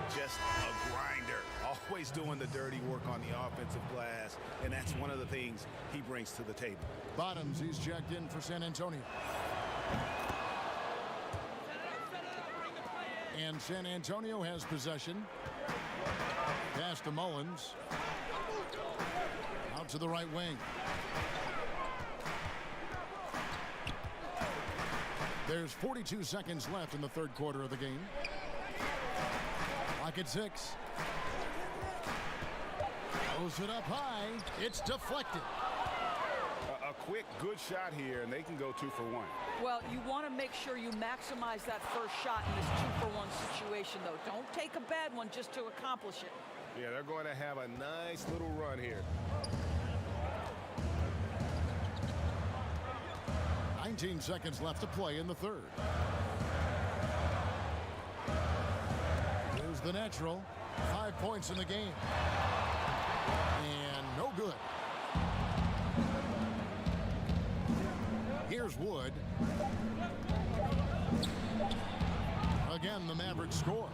just a grinder, always doing the dirty work on the offensive glass, and that's one of the things he brings to the table. Bottoms, he's checked in for San Antonio. And San Antonio has possession. Pass to Mullins. Out to the right wing. There's 42 seconds left in the third quarter of the game. Clock at 6. Throws it up high. It's deflected. A quick, good shot here, and they can go 2 for 1. Well, you want to make sure you maximize that first shot in this 2-for-1 situation, though. Don't take a bad one just to accomplish it. Yeah, they're going to have a nice little run here. 19 seconds left to play in the third. Here's the natural. 5 points in the game. And no good. Here's Wood. Again, the Mavericks score.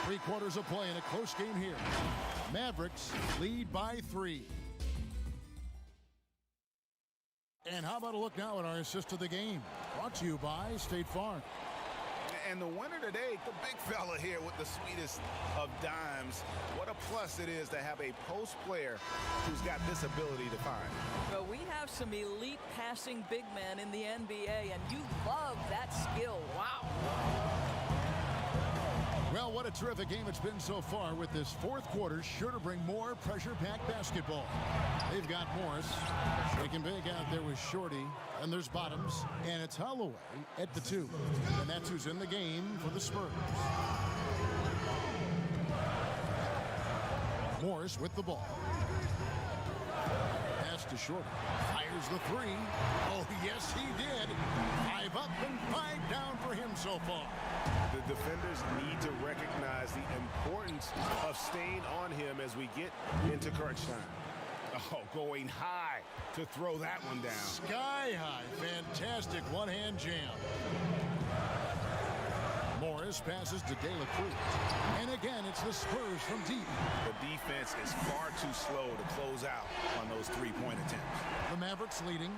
3 quarters of play in a close game here. Mavericks lead by 3. And how about a look now at our assist of the game? Brought to you by State Farm. And the winner today, the big fella here with the sweetest of dimes. What a plus it is to have a post player who's got this ability to find. Well, we have some elite passing big men in the NBA, and you love that skill. Wow. Well, what a terrific game it's been so far, with this fourth quarter sure to bring more pressure-packed basketball. They've got Morris. Shaking big out there with Shorty. And there's Bottoms. And it's Holloway at the 2. And that's who's in the game for the Spurs. Morris with the ball. Pass to Shorty. Fires the 3. Oh, yes, he did. 5 up and 5 down for him so far. The defenders need to recognize the importance of staying on him as we get into crunch time. Oh, going high to throw that one down. Sky high. Fantastic one-hand jam. Morris passes to De La Cruz. And again, it's the Spurs from deep. The defense is far too slow to close out on those 3-point attempts. The Mavericks leading.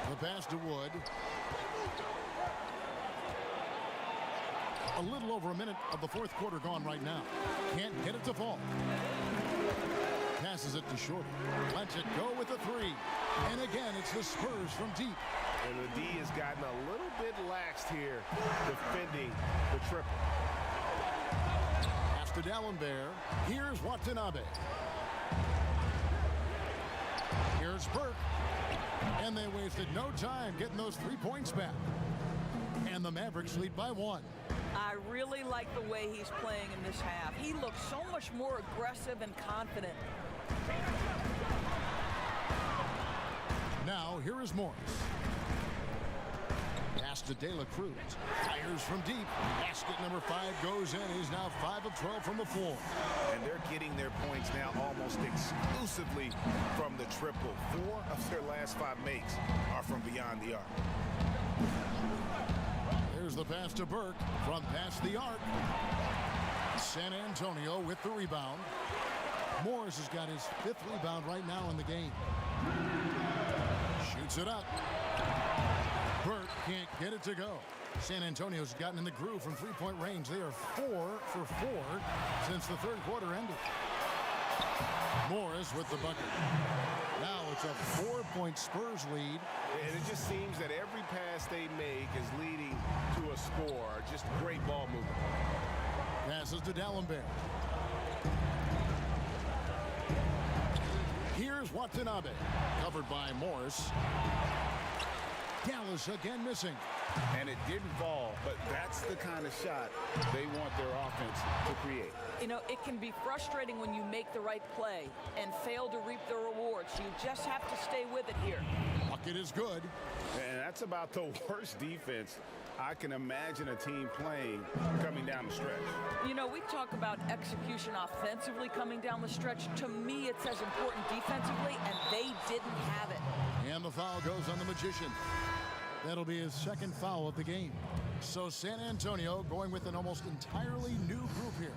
The pass to Wood. A little over a minute of the fourth quarter gone right now. Can't get it to fall. Passes it to Shorty. Lets it go with the 3. And again, it's the Spurs from deep. And the D has gotten a little bit laxed here defending the triple. Pass to D'Alembert. Here's Watanabe. Here's Burke. And they wasted no time getting those 3 points back. And the Mavericks lead by 1. I really like the way he's playing in this half. He looks so much more aggressive and confident. Now, here is Morris. Pass to De La Cruz. Fires from deep. Basket number 5 goes in. He's now 5 of 12 from the floor. And they're getting their points now almost exclusively from the triple. 4 of their last 5 makes are from beyond the arc. Here's the pass to Burke from past the arc. San Antonio with the rebound. Morris has got his 5th rebound right now in the game. Shoots it up. Burke can't get it to go. San Antonio's gotten in the groove from 3-point range. They are 4 for 4 since the third quarter ended. Morris with the bucket. Now it's a 4-point Spurs lead. And it just seems that every pass they make is leading to a score. Just great ball movement. Passes to D'Alembert. Here's Watanabe. Covered by Morris. Dallas again missing. And it didn't fall, but that's the kind of shot they want their offense to create. You know, it can be frustrating when you make the right play and fail to reap the rewards. You just have to stay with it here. Bucket is good. And that's about the worst defense I can imagine a team playing coming down the stretch. You know, we talk about execution offensively coming down the stretch. To me, it's as important defensively, and they didn't have it. And the foul goes on the Magician. That'll be his second foul of the game. So San Antonio going with an almost entirely new group here.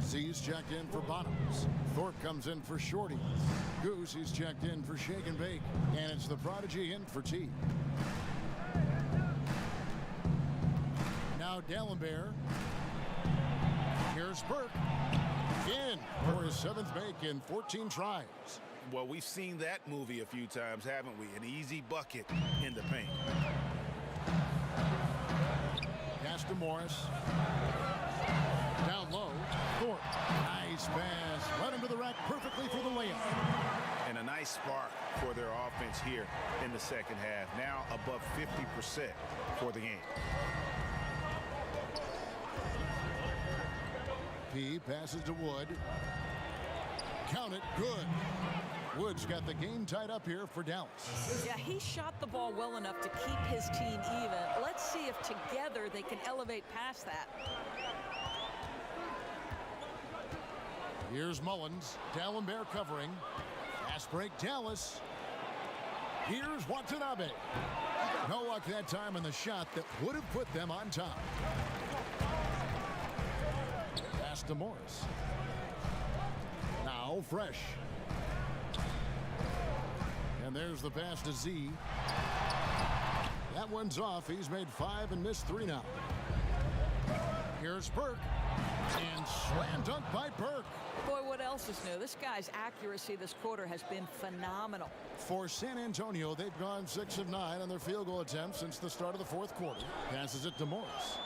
Z's checked in for Bottoms. Thorpe comes in for Shorty. Goose, he's checked in for Shake and Bake. And it's the Prodigy in for T. Now D'Alembert. Here's Burke. In for his 7th make in 14 tries. Well, we've seen that movie a few times, haven't we? An easy bucket in the paint. Pass to Morris. Down low. Thorpe. Nice pass. Right into the rack perfectly for the layup. And a nice spark for their offense here in the second half. Now above 50% for the game. P passes to Wood. Count it. Good. Wood's got the game tied up here for Dallas. Yeah, he shot the ball well enough to keep his team even. Let's see if together they can elevate past that. Here's Mullins. D'Alembert covering. Fast break Dallas. Here's Watanabe. No luck that time in the shot that would have put them on top. Pass to Morris. Now Fresh. And there's the pass to Z. That one's off. He's made 5 and missed 3 now. Here's Burke. And slam dunk by Burke. Boy, what else is new? This guy's accuracy this quarter has been phenomenal. For San Antonio, they've gone 6 of 9 on their field goal attempts since the start of the 4th quarter. Passes it to Morris.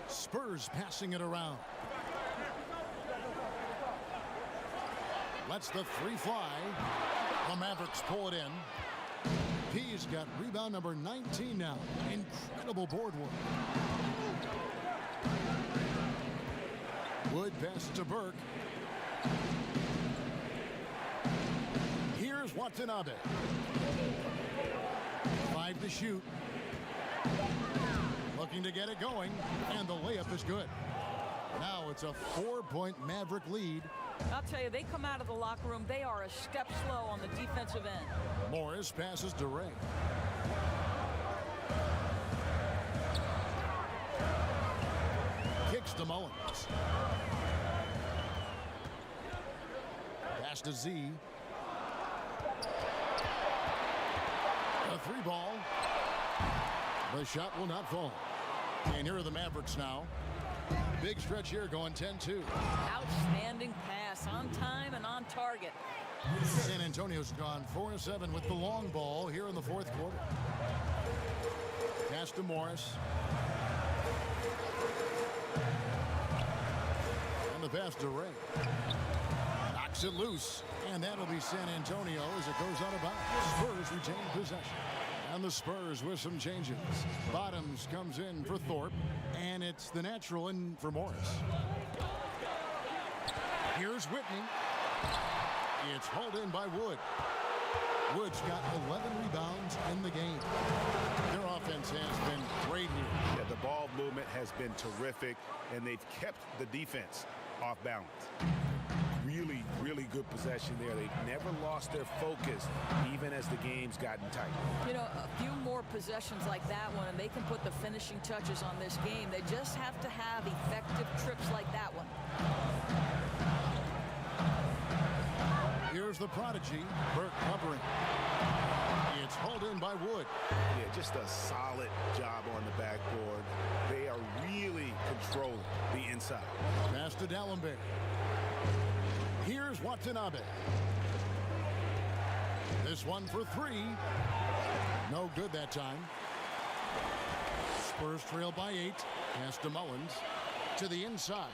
Spurs passing it around. Lets the 3 fly. The Mavericks pull it in. He's got rebound number 19 now. Incredible board work. Wood passes to Burke. Here's Watanabe. 5 to shoot. Looking to get it going, and the layup is good. Now it's a 4-point Maverick lead. I'll tell you, they come out of the locker room, they are a step slow on the defensive end. Morris passes to Ray. Kicks to Mullins. Pass to Z. A 3 ball. The shot will not fall. And here are the Mavericks now. Big stretch here going 10-2. Outstanding pass, on time and on target. San Antonio's gone 4-7 with the long ball here in the 4th quarter. Pass to Morris. And the pass to Ray. Knocks it loose. And that'll be San Antonio as it goes out of bounds. Spurs retain possession. And the Spurs with some changes. Bottoms comes in for Thorpe. And it's the natural in for Morris. Here's Whitney. It's hauled in by Wood. Wood's got 11 rebounds in the game. Their offense has been great here. Yeah, the ball movement has been terrific, and they've kept the defense off balance. Really, really good possession there. They've never lost their focus, even as the game's gotten tight. You know, a few more possessions like that one, and they can put the finishing touches on this game. They just have to have effective trips like that one. Here's the Prodigy, Burke covering. It's hauled in by Wood. Yeah, just a solid job on the backboard. They are really controlling the inside. Pass to D'Alembert. Here's Watanabe. This one for 3. No good that time. Spurs trail by 8. Pass to Mullins. To the inside.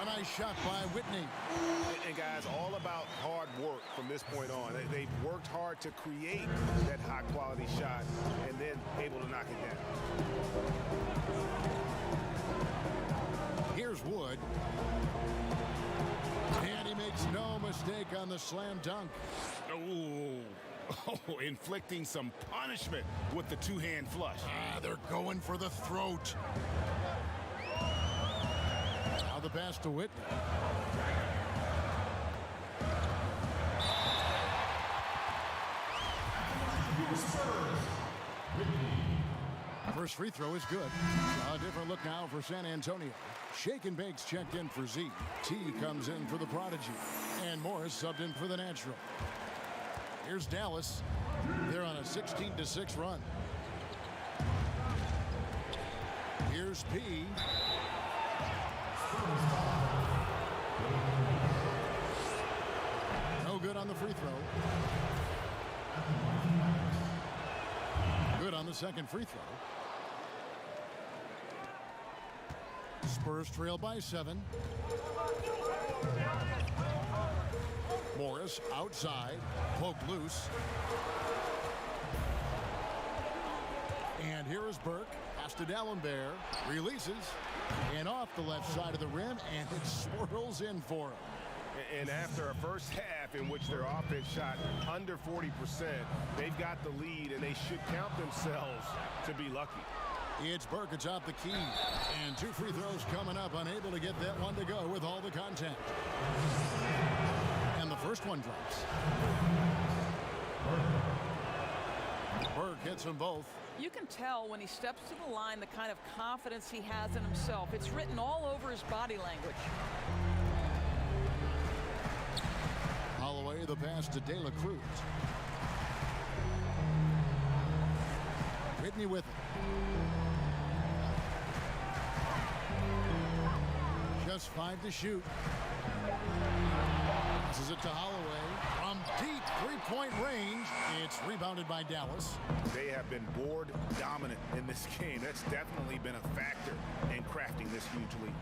A nice shot by Whitney. And guys, all about hard work from this point on. They've worked hard to create that high-quality shot and then able to knock it down. Here's Wood. And he makes no mistake on the slam dunk. Oh, inflicting some punishment with the 2-hand flush. They're going for the throat. Now the pass to Whitney. First free throw is good. A different look now for San Antonio. Shake and Bake's checked in for Z. T comes in for the Prodigy. And Morris subbed in for the Natural. Here's Dallas. They're on a 16-6 run. Here's P. No good on the free throw. Good on the second free throw. Spurs trail by 7. Morris outside, poked loose. And here is Burke. Pass to D'Alembert. Releases. And off the left side of the rim, and it swirls in for him. And after a first half in which their offense shot under 40%, they've got the lead, and they should count themselves to be lucky. It's Burke atop the key. And 2 free throws coming up, unable to get that one to go with all the contact. And the first one drops. Burke hits them both. You can tell when he steps to the line the kind of confidence he has in himself. It's written all over his body language. Holloway, the pass to De La Cruz. Whitney with it. Just 5 to shoot. Passes it to Holloway. From deep three-point range, it's rebounded by Dallas. They have been board dominant in this game. That's definitely been a factor in crafting this huge lead.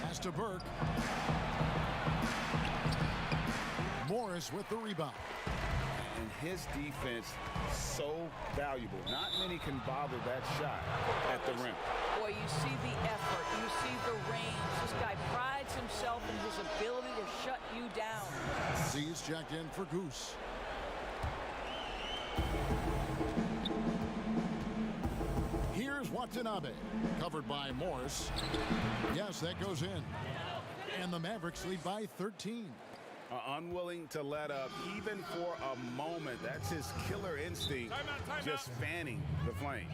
Pass to Burke. Morris with the rebound. And his defense so valuable. Not many can bother that shot at the rim. Boy, you see the effort, you see the range. This guy prides himself in his ability to shut you down. Z's checked in for Goose. Here's Watanabe, covered by Morris. Yes, that goes in. And the Mavericks lead by 13. Unwilling to let up even for a moment. That's his killer instinct, just fanning the flames.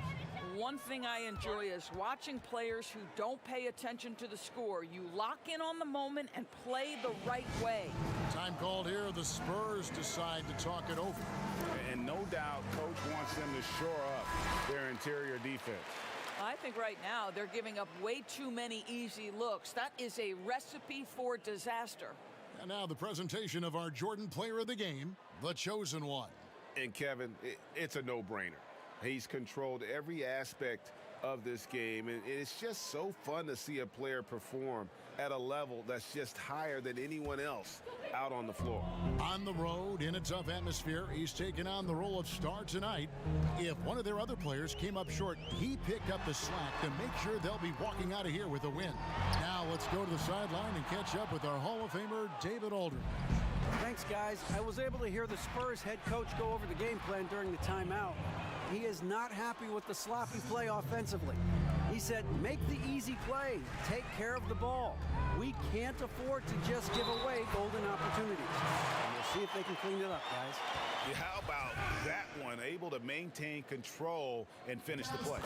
One thing I enjoy is watching players who don't pay attention to the score. You lock in on the moment and play the right way. Time called here. The Spurs decide to talk it over. And no doubt, coach wants them to shore up their interior defense. I think right now they're giving up way too many easy looks. That is a recipe for disaster. And now the presentation of our Jordan Player of the Game, the Chosen One. And Kevin, it's a no-brainer. He's controlled every aspect of this game, and it's just so fun to see a player perform at a level that's just higher than anyone else out on the floor. On the road, in a tough atmosphere, he's taken on the role of star tonight. If one of their other players came up short, he picked up the slack to make sure they'll be walking out of here with a win. Now let's go to the sideline and catch up with our Hall of Famer, David Aldridge. Thanks, guys. I was able to hear the Spurs head coach go over the game plan during the timeout. He is not happy with the sloppy play offensively. He said, make the easy play. Take care of the ball. We can't afford to just give away golden opportunities. And we'll see if they can clean it up, guys. Yeah, how about that one? Able to maintain control and finish the play.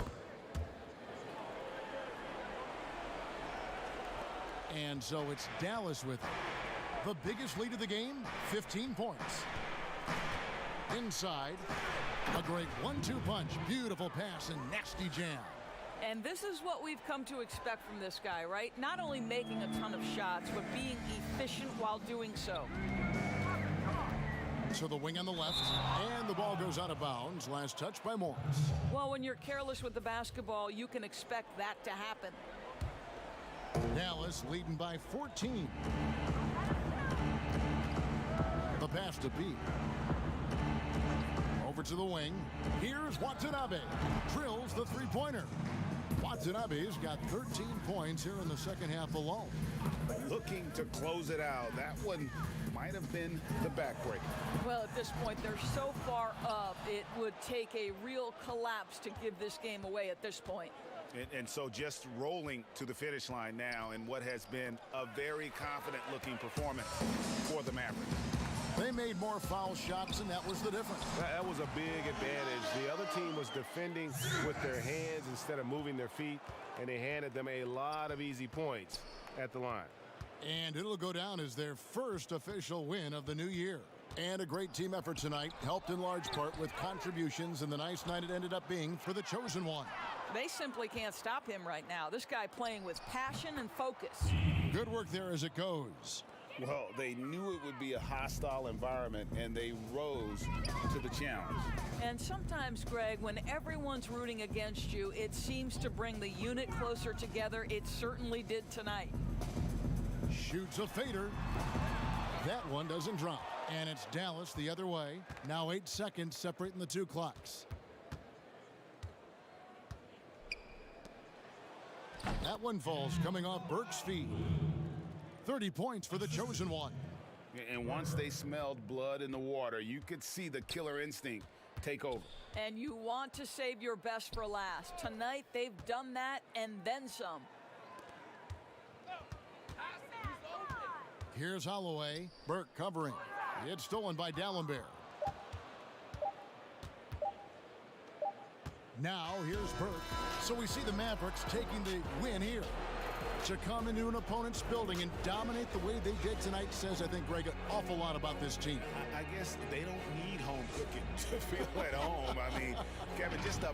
And so it's Dallas with it. The biggest lead of the game, 15 points. Inside, a great 1-2 punch, beautiful pass, and nasty jam. And this is what we've come to expect from this guy, right? Not only making a ton of shots, but being efficient while doing so. To the wing on the left, and the ball goes out of bounds. Last touch by Morris. Well, when you're careless with the basketball, you can expect that to happen. Dallas leading by 14. The pass to B. Over to the wing. Here's Watanabe. Drills the three-pointer. Watanabe's got 13 points here in the second half alone. Looking to close it out. That one might have been the backbreaker. Well, at this point, they're so far up, it would take a real collapse to give this game away at this point. And so just rolling to the finish line now in what has been a very confident-looking performance for the Mavericks. They made more foul shots, and that was the difference. That was a big advantage. The other team was defending with their hands instead of moving their feet, and they handed them a lot of easy points at the line. And it'll go down as their first official win of the new year. And a great team effort tonight, helped in large part with contributions, and the nice night it ended up being for the chosen one. They simply can't stop him right now. This guy playing with passion and focus. Good work there as it goes. Well, they knew it would be a hostile environment, and they rose to the challenge. And sometimes, Greg, when everyone's rooting against you, it seems to bring the unit closer together. It certainly did tonight. Shoots a fader. That one doesn't drop. And it's Dallas the other way. Now 8 seconds separating the two clocks. That one falls coming off Burke's feet. 30 points for the chosen one. And once they smelled blood in the water, you could see the killer instinct take over. And you want to save your best for last. Tonight, they've done that and then some. Here's Holloway. Burke covering. It's stolen by Dallenberg. Now here's Burke. So we see the Mavericks taking the win here. To come into an opponent's building and dominate the way they did tonight says, I think, Greg, an awful lot about this team. I guess they don't need home cooking to feel at home. I mean, Kevin, just a